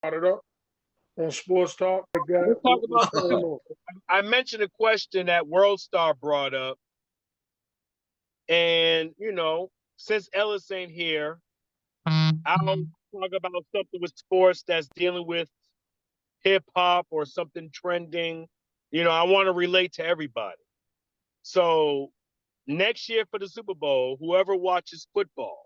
brought it up on Sports Talk. Let's talk What's about going on? I mentioned a question that World Star brought up, and since Ellis ain't here, I'll talk about something with sports that's dealing with hip hop or something trending. I want to relate to everybody. So next year for the Super Bowl, whoever watches football,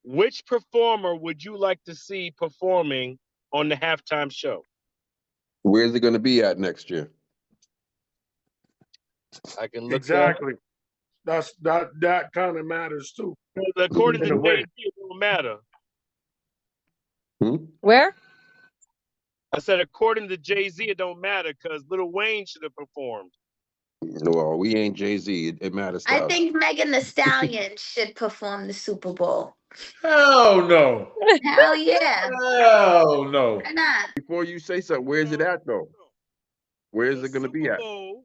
which performer would you like to see performing on the halftime show? Where's it going to be at next year? I can look that up. Exactly. That kind of matters too, According in to a Jay Z, way. it don't matter. Where? I said, according to Jay Z, it don't matter because Lil Wayne should have performed. Well, we ain't Jay-Z. It matters to I us. think Megan the Stallion should perform the Super Bowl. Hell no. Hell yeah. Hell no. Why not? Before you say something, where's it at, though? Where is The it going to be Super at? Bowl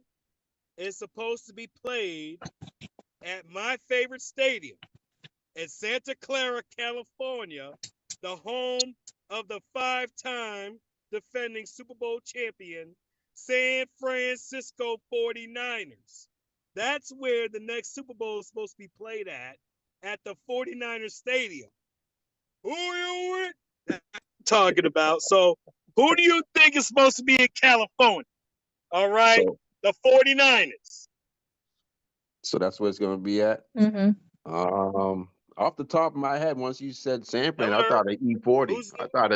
is supposed to be played at my favorite stadium in Santa Clara, California, the home of the five-time defending Super Bowl champion San Francisco 49ers. That's where the next Super Bowl is supposed to be played at the 49ers Stadium. Who are you with? That's what I'm talking about. So, who do you think is supposed to be in California? All right, So, the 49ers. so that's where it's going to be at? Mm-hmm. Off the top of my head, once you said San Fran, I Hello? thought of E40. Who's I thought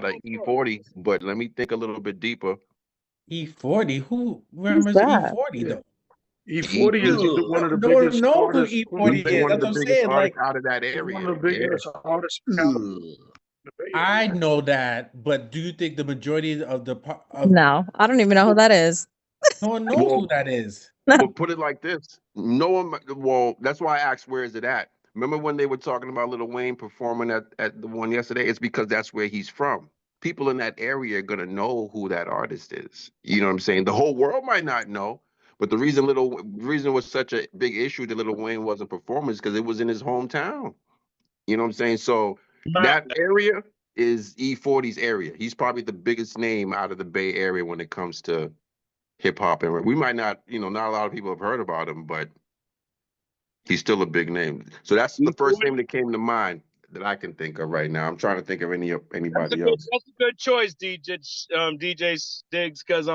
of E40, but let me think a little bit deeper. E40? Who Who's remembers that? E40 Yeah. though? E40 is one of the No one biggest knows who artists. E40 He's is. one of That's the what I'm biggest saying. artists Like, out of that He's one area. of the biggest artists in California. The Bay I Area. know that, but do you think the majority of No, I don't even know who that is. no one knows who Well, that is? but put it like this: no one. Well, that's why I asked, where is it at? Remember when they were talking about Lil Wayne performing at the one yesterday? It's because that's where he's from. People in that area are gonna know who that artist is. You know what I'm saying? The whole world might not know, but the reason it was such a big issue that Lil Wayne wasn't performing is because it was in his hometown. You know what I'm saying? So that area is E40's area. He's probably the biggest name out of the Bay Area when it comes to hip hop, and we might not, not a lot of people have heard about him, but he's still a big name. So that's the first name that came to mind that I can think of right now. I'm trying to think of anybody else. That's a good choice, DJ Stiggs, because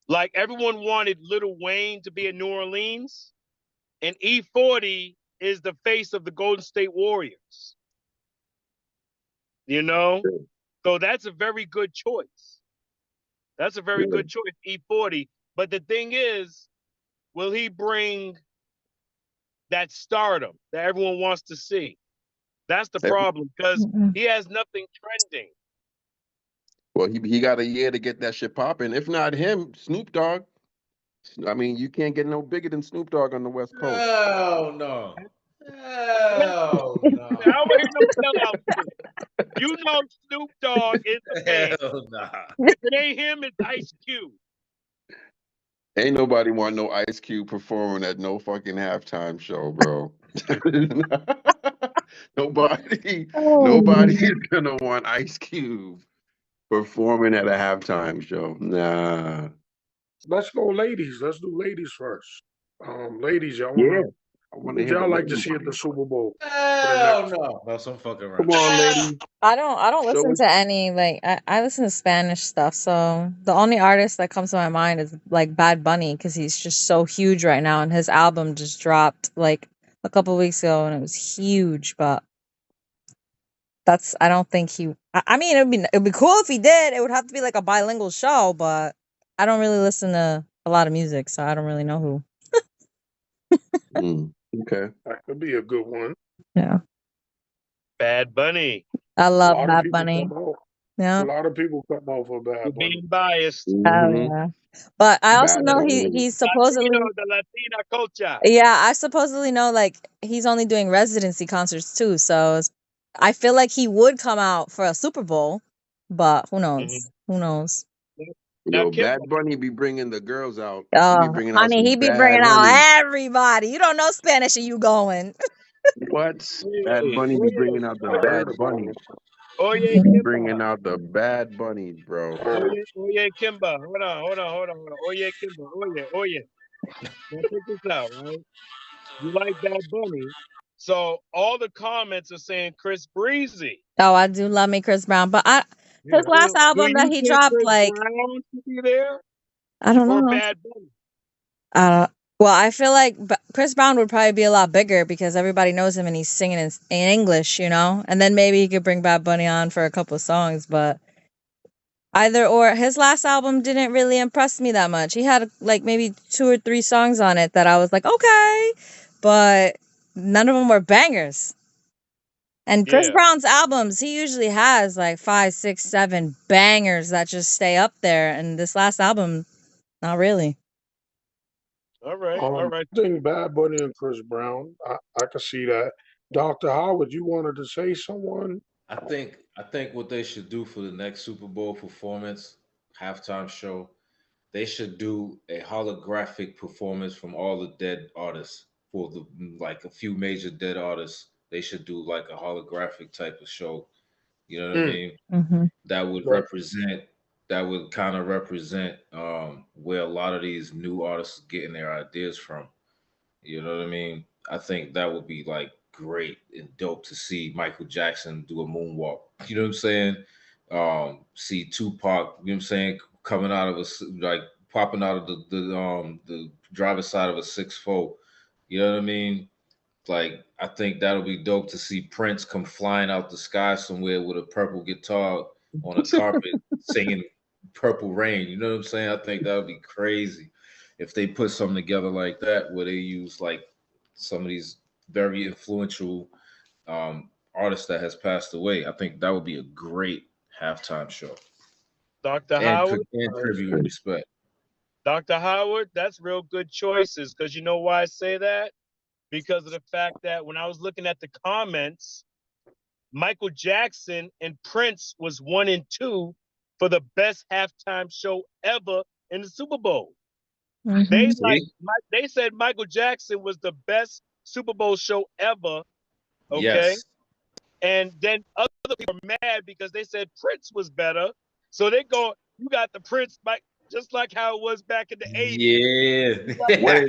like everyone wanted Lil Wayne to be in New Orleans, and E40 is the face of the Golden State Warriors. So that's a very good choice. That's a very good choice, E40. But the thing is, will he bring that stardom that everyone wants to see? That's the problem, because he has nothing trending. Well, he got a year to get that shit popping. If not him, Snoop Dogg. I mean, you can't get no bigger than Snoop Dogg on the West Coast. Hell no. Hell no. I don't hear no sellout. You know Snoop Dogg is the man. Hell nah. If it ain't him, it's Ice Cube. Ain't nobody want no Ice Cube performing at no fucking halftime show, bro. Nobody's gonna want Ice Cube performing at a halftime show. Nah. Let's go, ladies. Let's do ladies first. Ladies, y'all Yeah. would y'all like to see at the Super Bowl? Hell no. No, some fucking around. Come on, lady. I don't Show listen us. to any I listen to Spanish stuff, so the only artist that comes to my mind is like Bad Bunny because he's just so huge right now, and his album just dropped like a couple weeks ago, and it was huge. But I don't think he. I mean, it'd be cool if he did. It would have to be like a bilingual show, but I don't really listen to a lot of music, so I don't really know who. Okay. That could be a good one. Yeah, Bad Bunny. I A love lot of Bad people Bunny. come out. Yeah. A lot of people come out for Bad You're Bunny. being biased. Oh Mhm. yeah. But I also Bad know Bunny. he's supposedly The Latina culture. yeah, I supposedly know like he's only doing residency concerts too, so I feel like he would come out for a Super Bowl, but who knows? Who knows? Now, Yo, Kim, Bad Bunny be bringing the girls out. He be Oh, bringing out honey, some he be bad bringing out honeys. everybody. You don't know Spanish and you going. What? Bad Oye, Bunny be bringing out the I heard Bad about Bunny. it. Oye, Bringing Kimba. out the Bad Bunny, bro. Oye, Kimba. Hold on. Oye, Kimba. Oye. Now check this out, right? You like Bad Bunny. So all the comments are saying Chris Breezy. Oh, I do love me Chris Brown, but Yeah. his last Do album that you he think dropped, Chris like, Brown should be there I don't or know. Bad Bunny? Well, I feel like Chris Brown would probably be a lot bigger because everybody knows him and he's singing in English, you know? And then maybe he could bring Bad Bunny on for a couple of songs, but either or. His last album didn't really impress me that much. He had like maybe 2 or 3 songs on it that I was like, okay, but none of them were bangers. And Chris Yeah. Brown's albums, he usually has like 5, 6, 7 bangers that just stay up there. And this last album, not really. All right. I think Bad Bunny and Chris Brown. I can see that. Dr. Howard, you wanted to say someone? I think what they should do for the next Super Bowl performance, halftime show, they should do a holographic performance from all the dead artists for the like a few major dead artists. They should do like a holographic type of show. You know what I Mm, mean? Hmm. That would right. represent that would kind of represent where a lot of these new artists are getting their ideas from. You know what I mean? I think that would be like great and dope to see Michael Jackson do a moonwalk. You know what I'm saying? See Tupac, you know what I'm saying, coming out of like popping out of the driver's side of a 6'4". You know what I mean? Like I think that'll be dope to see Prince come flying out the sky somewhere with a purple guitar on a carpet singing Purple Rain. You know what I'm saying? I think that would be crazy if they put something together like that where they use like some of these very influential artists that has passed away. I think that would be a great halftime show Dr. and Howard. and tribute and respect. Dr. Howard, that's real good choices because you know why I say that? Because of the fact that when I was looking at the comments, Michael Jackson and Prince was 1 and 2 for the best halftime show ever in the Super Bowl. Hmm. See? They said Michael Jackson was the best Super Bowl show ever. Okay. Yes. And then other people are mad because they said Prince was better. So they go, you got the Prince, just like how it was back in the 80s. Yeah. Wait, Michael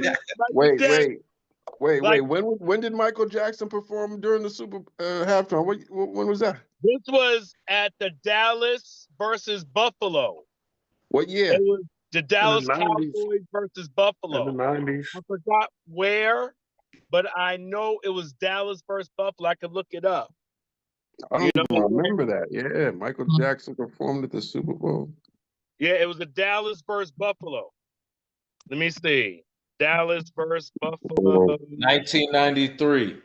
wait, Jackson, wait, wait, like wait. When did Michael Jackson perform during the Super halftime? When was that? this was at the Dallas versus Buffalo. What It year? was the In the Dallas 90s. Cowboys versus In the Buffalo. 90s. I forgot where, but I know it was Dallas versus Buffalo. I could look it up. I You don't even know, remember that. Yeah, Michael Jackson performed at the Super Bowl. yeah, it was the Dallas versus Buffalo. Let me see. Dallas versus Buffalo. Oh, 1993.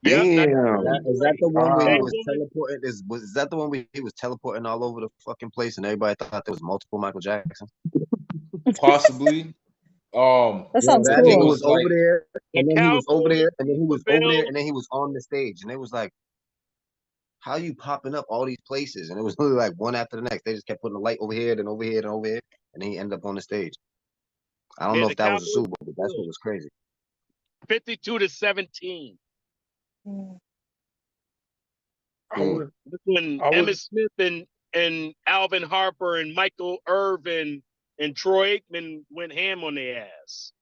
Yep, damn. Is that 1993. the one where he They Wow. was won. teleporting? Is that the one where he was teleporting all over the fucking place and everybody thought there was multiple Michael Jackson? Possibly. That Yo, sounds that It nigga cool. was was over like there, The and then he was over Cowboys there, and then he beat the was over there, Bills. and then he was on the stage, and it was like, how you popping up all these places? And it was literally like one after the next. They just kept putting the light over here, then over here, then over here, and then he ended up on the stage. I don't Yeah, know the if that was a Cowboys Super Bowl, beat but the that's what Bills. was crazy. 52-17. I would, This when I Emmitt would, Smith and Alvin Harper and Michael Irvin and Troy Aikman went ham on their ass.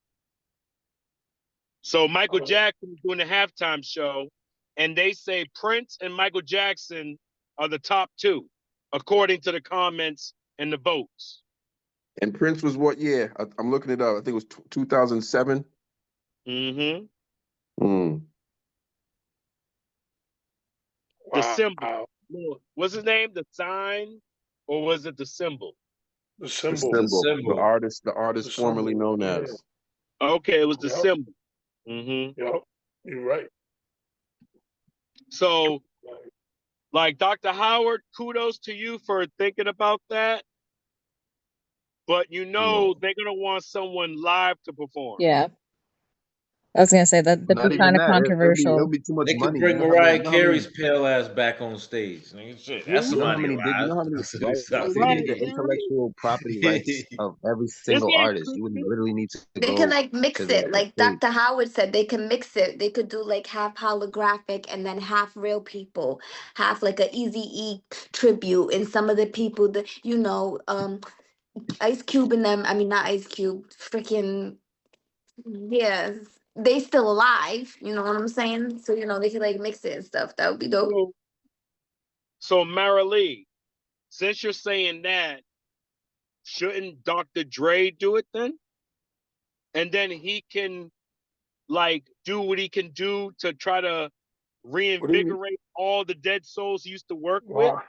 So Michael Jackson is doing the halftime show, and they say Prince and Michael Jackson are the top two, according to the comments and the votes. And Prince was what year? I'm looking it up. I think it was 2007. Mm-hmm. Mm. The wow. symbol. What's his name? The sign, or was it the symbol? The The symbol. the symbol. symbol. The artist The formerly symbol. known Yeah. as. Okay, it was the Yep. symbol. Mm-hmm. Yep. You're right. So, like Dr. Howard, kudos to you for thinking about that. But you know they're gonna want someone live to perform. Yeah. I was gonna say that that'd Not be even kind of that. It'll controversial. be too much They could money. bring Mariah Carey's pale ass back on stage. Nigga, shit, that's You know how somebody many alive. you know how many That's what right? it sounds You Mariah need the like. Carey? intellectual property rights of every single Isn't artist. You would Christmas? literally need to They can go like to mix it, the like state. Dr. Howard said. They can mix it. They could do like half holographic and then half real people, half like a Easy E tribute, and some of the people that Ice Cube and them. I mean, not Ice Cube. Freaking yes, they still alive. You know what I'm saying? So they could like mix it and stuff. That would be dope. So Mara Lee, since you're saying that, shouldn't Dr. Dre do it then? And then he can like do what he can do to try to What do you mean? reinvigorate all the dead souls he used to work with. Why?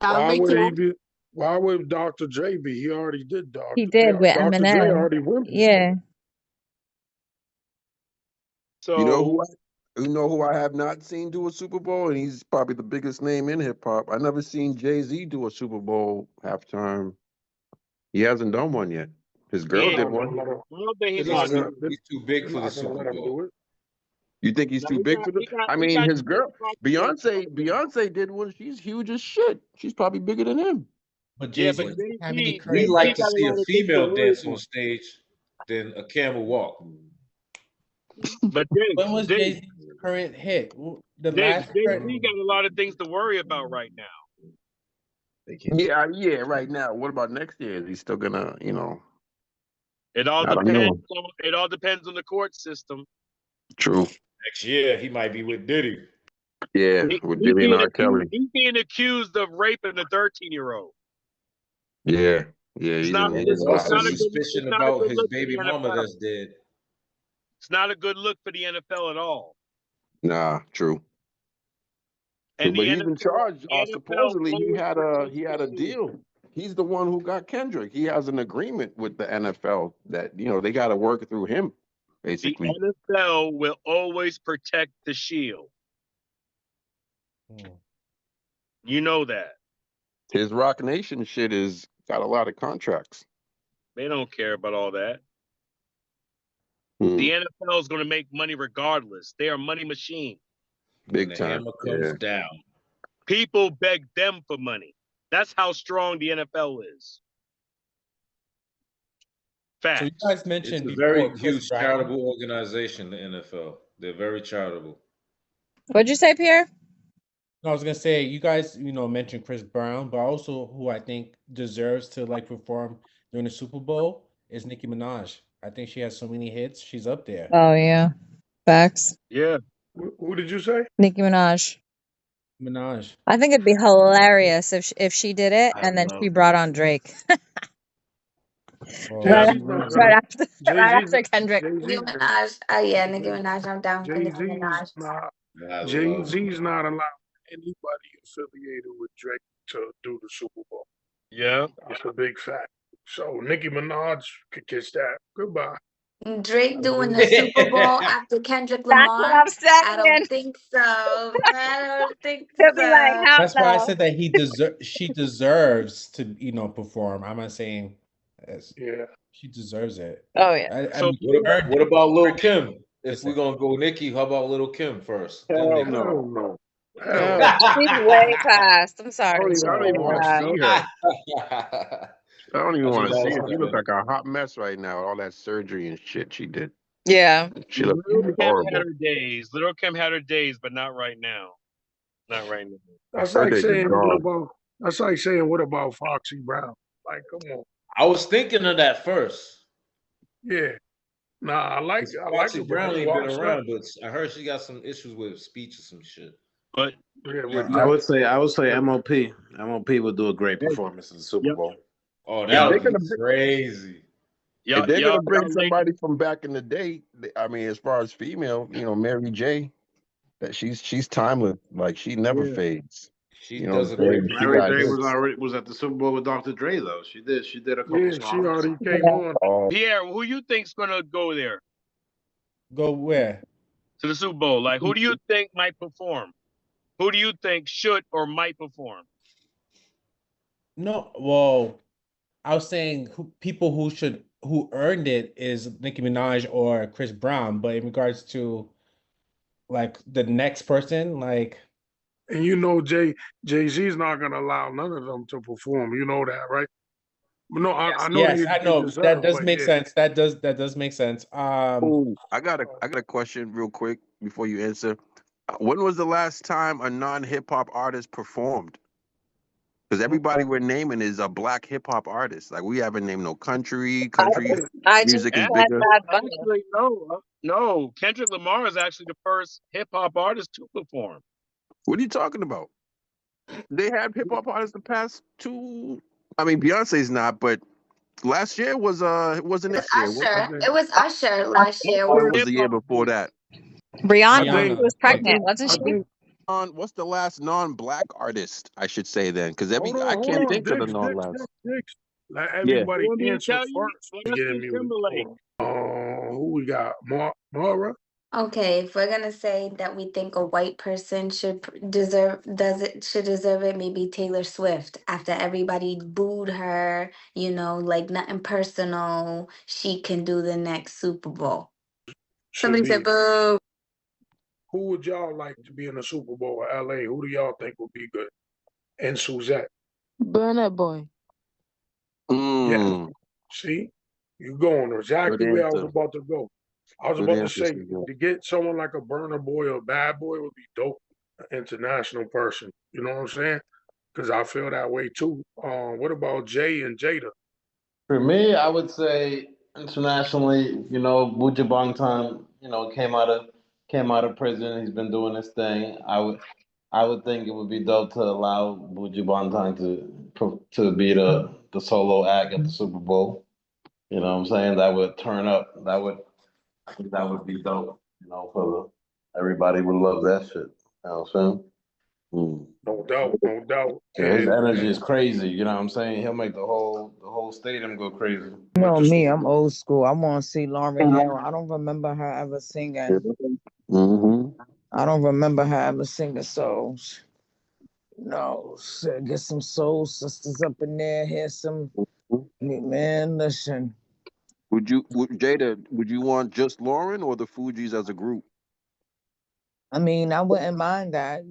I'll Why make would he it. be? Why would Dr. J be? He already did He Dr. did with Dr. J Eminem. already went before. Yeah. You know So who I have not seen do a Super Bowl, and he's probably the biggest name in hip hop. I never seen Jay-Z do a Super Bowl halftime. He hasn't done one yet. His he girl ain't. did Not one. gonna let him. I don't think he's They're He's not gonna gonna. do too it. he's too big They're for the not gonna Super let him Bowl. do it. You think he's No, too big for the? I mean, his girl. Beyonce did one. She's huge as shit. She's probably bigger than him. But Yeah, Jay-Z but doesn't have any Jay-Z, We current like Jay-Z to got hits. a see a lot of things to female worry dance on about. stage than a camel walk. But When was Diggs, Jay-Z's current hit? The Diggs, last current. Jay-Z got a lot of things to worry about right now. They can't. Yeah. Right now, what about next year? Is he still gonna? It all I don't depends. know. It all depends on the court system. True. Next year he might be with Diddy. Yeah, with Diddy and R. Kelly. He's being accused of raping a 13-year-old. Yeah. It's He's not. in. There's He's in a lot It's of also not a heat. good. suspicion It's not a about good his look for baby the mama NFL. that's dead. It's not a good look for the NFL at all. Nah, true. And But the he's in NFL, charge. the NFL Supposedly he always had protects the a shield. deal. He's the one who got Kendrick. He has an agreement with the NFL that they got to work through him, The basically. NFL will always protect the shield. You know that. His Rock Nation shit is got a lot of contracts. They don't care about all that. Hmm. The NFL is going to make money regardless. They are a money machine. Big When the time. hammer comes down. People beg them for money. That's how strong the NFL is. Facts. So you guys It's mentioned a before very Chris huge Brown. charitable organization, the NFL. They're very charitable. What'd you say, Pierre? No, I was gonna say you guys, mentioned Chris Brown, but also who I think deserves to like perform during the Super Bowl is Nicki Minaj. I think she has so many hits. She's up there. Oh yeah. Facts. Yeah. Who did you say? Nicki Minaj. Minaj. I think it'd be hilarious if she did it I and then love she brought on Drake. Oh, Yeah. Jay-Z's not Right gonna. after Kendrick. Nicki Jay-Z's Minaj. Oh yeah, Nicki Minaj. I'm down for Nicki Minaj. I love Jay-Z's not allowing anybody affiliated with Drake to do the Super Bowl. Yeah. That's a big fact. So Nicki Minaj could kiss that. Goodbye. Drake doing the Super Bowl after Kendrick That's what Lamar? I'm saying. I don't think so. I don't think They'll be like, so. hell that's why I no. said that she deserves to, perform. I'm not saying Yeah. she deserves it. Oh yeah. I So mean, she earned What it. about Lil Kim? If Listen. we're gonna go Nicki, how about Lil Kim first? Then Hell Nicki. no. Hell no. Hell Hell no. no. She's way past. I'm sorry. I don't even want to Yeah. see her. I don't even That's want to what see I her. was She looks saying. like a hot mess right now. All that surgery and shit she did. Yeah. She looks Little Kim had horrible. her days. Little Kim had her days, but not right now. Not right now. That's Her like days saying are what gone. about that's like saying what about Foxy Brown? Like, come on. I was thinking of that first. Yeah. Nah, I like her, Foxy but Brown don't ain't been watch that. around, but I heard she got some issues with speech or some shit. But Yeah, yeah, with I would say MOP. MOP would do a great performance in the Super Yep. Bowl. Oh, If that they're would be gonna bring, crazy. if they're gonna bring y'all somebody ladies, from back in the day, I mean, as far as female, Mary J. That she's timeless. Like she never yeah. fades. She does a She great Mary got J performance. hits. was at the Super Bowl with Dr. Dre though. She did a couple yeah, she songs. already came Yeah. on. Oh, Pierre, who you think's gonna go there Go where? to the Super Bowl? Like, who do you think might perform? Who do you think should or might perform? No, well, I was saying people who should who earned it is Nicki Minaj or Chris Brown. But in regards to like the next person, like And Jay-Z's not gonna allow none of them to perform. You know that, right? No, I know yes, I they know that deserve, does but make yeah. sense. That does make sense. Oh, I got a question real quick before you answer. When was the last time a non-hip hop artist performed? Because everybody we're naming is a black hip hop artist. Like we haven't named no country. I Country just I just music is And said bigger. Bad Bunny. actually, no. Kendrick Lamar is actually the first hip hop artist to perform. What are you talking about? They had hip hop artists the past two. I mean, Beyonce's not, but last year was it wasn't It was this year. Usher. It was Usher last year. Or it was Hip the year hop before that. I Rihanna, think she was Rihanna. I pregnant, think wasn't I she? think What's the last non-black artist? I should say then, because I hold can't on, think of the Dix, non-last. Dix. Let Yeah. You everybody want me to answer tell you? first. Getting Justin me Timberlake. hold on. Who we got? Mara? Okay, if we're gonna say that we think a white person should deserve it, maybe Taylor Swift. After everybody booed her, like nothing personal, she can do the next Super Bowl. Should Somebody be. said boo. Who would y'all like to be in the Super Bowl or LA? Who do y'all think would be good? And Suzette. Burn that boy. Yes. Mm, See? You going good exactly where I was answer. about to go. I was Good about to answer, say Suzette. to get someone like a Burner Boy or Bad Boy would be dope. An international person. You know what I'm saying? Because I feel that way too. What about Jay and Jada? For me, I would say internationally, Buju Banton, came out of prison. He's been doing his thing. I would think it would be dope to allow Buju Banton to be the solo act at the Super Bowl. You know what I'm saying? That would turn up. I think that would be dope. For everybody would love that shit. You know what I'm saying? Mm. No doubt, no doubt. Yeah, his And energy is crazy. You know what I'm saying? He'll make the whole stadium go crazy. You at know the me, Super I'm Bowl. old school. I want to see Lauren Hill. I don't remember her ever singing. Mm-hmm. I don't remember her ever singing. So, get some soul sisters up in there. Hear some, man, listen. Jada, would you want just Lauren or the Fugees as a group? I mean, I wouldn't mind that,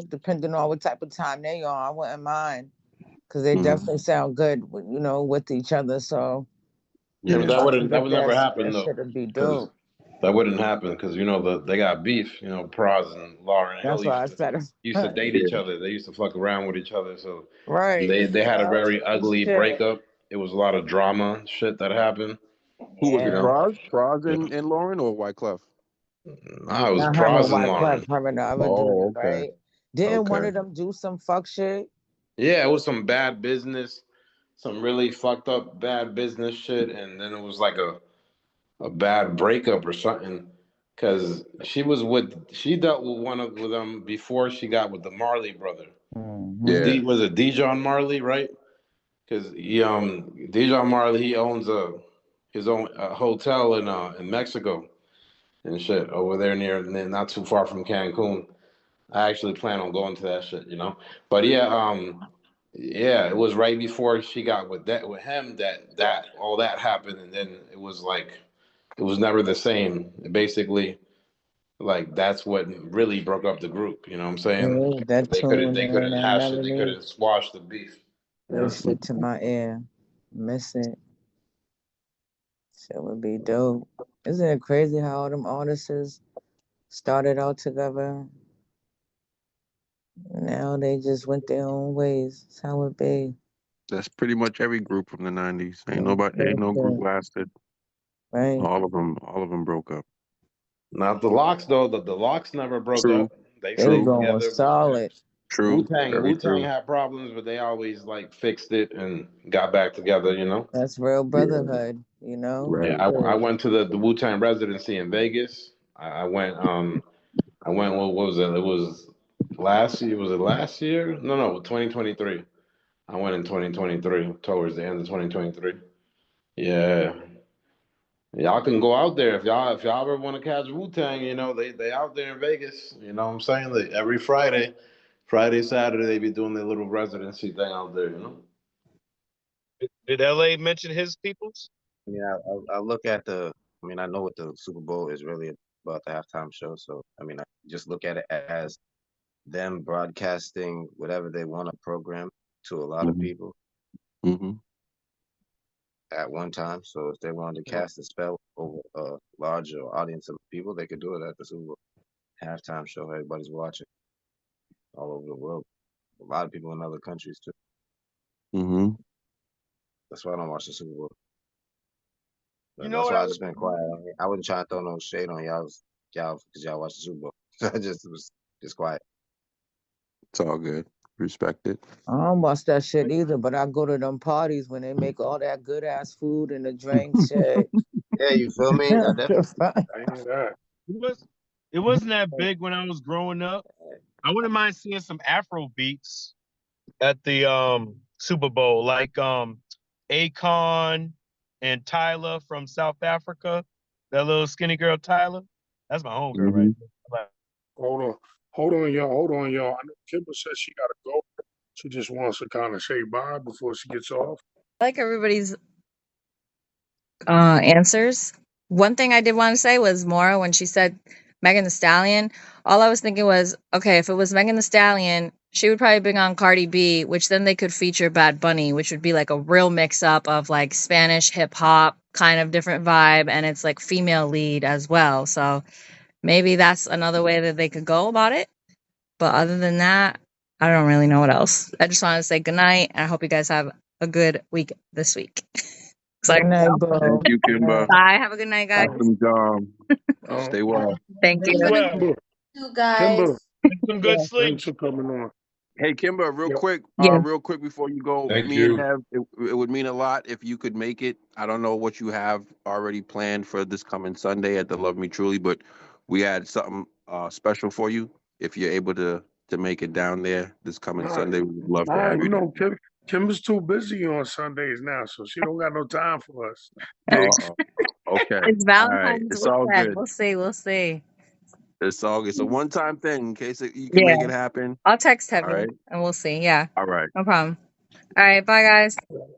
depending on what type of time they are. I wouldn't mind because they Mm. definitely sound good, with each other. So, Yeah, but Yeah. if that I can wouldn't that get would never happen that though, shit would be because dope. that wouldn't happen because they got beef. Pras and Lauren Hill That's why I said, used to date each other. They used to fuck around with each other. So right. they had a very ugly Shit. breakup. It was a lot of drama shit that happened. Who was it? Yeah. Praz Yeah. and Lauren or Wyclef? Nah, it was Not him and Pras and White Clef, Lauren. her and the other dude, Oh, okay. right? Didn't one Okay. of them do some fuck shit? Yeah, it was some bad business, some really fucked up bad business shit, and then it was like a bad breakup or something. Cause she dealt with with them before she got with the Marley brother. Mm-hmm. Yeah. Was it Dijon Marley, right? Because Dijon Marley he owns his own hotel in Mexico and shit over there not too far from Cancun. I actually plan on going to that shit. But yeah, yeah, it was right before she got with him that all that happened, and then it was like it was never the same. Basically, like that's what really broke up the group. You know what I'm saying? Yeah, that They couldn't tune they and couldn't I hash it. never They knew. couldn't squash the beef. Good shit to my ear. Miss it. Shit would be dope. Isn't it crazy how all them artists started out together? Now they just went their own ways. That's how it be. That's pretty much every group from the '90s. That's Ain't no group it, lasted. right? All of them broke up. Not the Locks though. The Locks never broke True. up. They They stayed True. going together. solid. True. Very Wu Tang true. had problems, but they always like fixed it and got back together. That's real Yeah. brotherhood, Right. Yeah, I Shit. went to the Wu Tang residency in Vegas. I went what was it? It was last year. Was it last year? No, 2023. I went in 2023, towards the end of 2023. Yeah. Y'all can go out there if y'all ever want to catch Wu Tang, they out there in Vegas. You know what I'm saying? Like every Friday, Saturday, they be doing their little residency thing out there. Did LA mention his peoples? I mean, I look at the. I mean, I know what the Super Bowl is really about, the halftime show. So, I mean, I just look at it as them broadcasting whatever they want to program to a lot of Mm-hmm. people Mm-hmm. at one time. So, if they wanted to cast a spell over a larger audience of people, they could do it at the Super Bowl halftime show. Everybody's watching all over the world. A lot of people in other countries too. Mm-hmm. That's why I don't watch the Super Bowl. You know That's what why I I would just been quiet. I wasn't trying to throw no shade on y'all. Y'all because y'all watch the Super Bowl. So I just was just quiet. It's all good. Respect it. I don't watch that shit either, but I go to them parties when they make all that good ass food and the drink shit. Yeah, you feel me? I definitely. I hear that. it was it wasn't that big when I was growing up. I wouldn't mind seeing some Afro beats at the Super Bowl, like Akon and Tyler from South Africa. That little skinny girl Tyler. That's my homegirl right Mm-hmm. there. Hold on. Hold on, y'all. Hold on, y'all. I know Kimber says she gotta go. She just wants to kind of say bye before she gets off. I like everybody's answers. One thing I did want to say was Maura when she said Megan the Stallion. All I was thinking was, okay, if it was Megan the Stallion, she would probably bring on Cardi B, which then they could feature Bad Bunny, which would be like a real mix up of like Spanish hip hop kind of different vibe, and it's like female lead as well. So maybe that's another way that they could go about it. But other than that, I don't really know what else. I just want to say good night. I hope you guys have a good week this week. Good Sorry. night, Thank bro. you, Good Kimber. night. Bye. Have a good night, guys. Awesome job. Stay well. Thank Rest you. well. Kimber, You guys. Kimber, Get some good Yeah. sleep. thanks for coming on. Hey, Kimber, Yep. Yeah. real quick before you go, Thank me and you. Hev, it would mean a lot if you could make it. I don't know what you have already planned for this coming Sunday at the Love Me Truly, but we had something special for you. If you're able to make it down there this coming Nah, Sunday, we'd love to nah, have you you there. know, Kimber's too busy on Sundays now, so she don't got no time for us. Oh, okay. It's All right. Valentine's It's all weekend. good. We'll see. We'll see. It's all good. It's a one-time thing in case you can Yeah. make it happen. I'll text All Heavy right. and we'll see. Yeah. All right. No problem. All right. Bye, guys.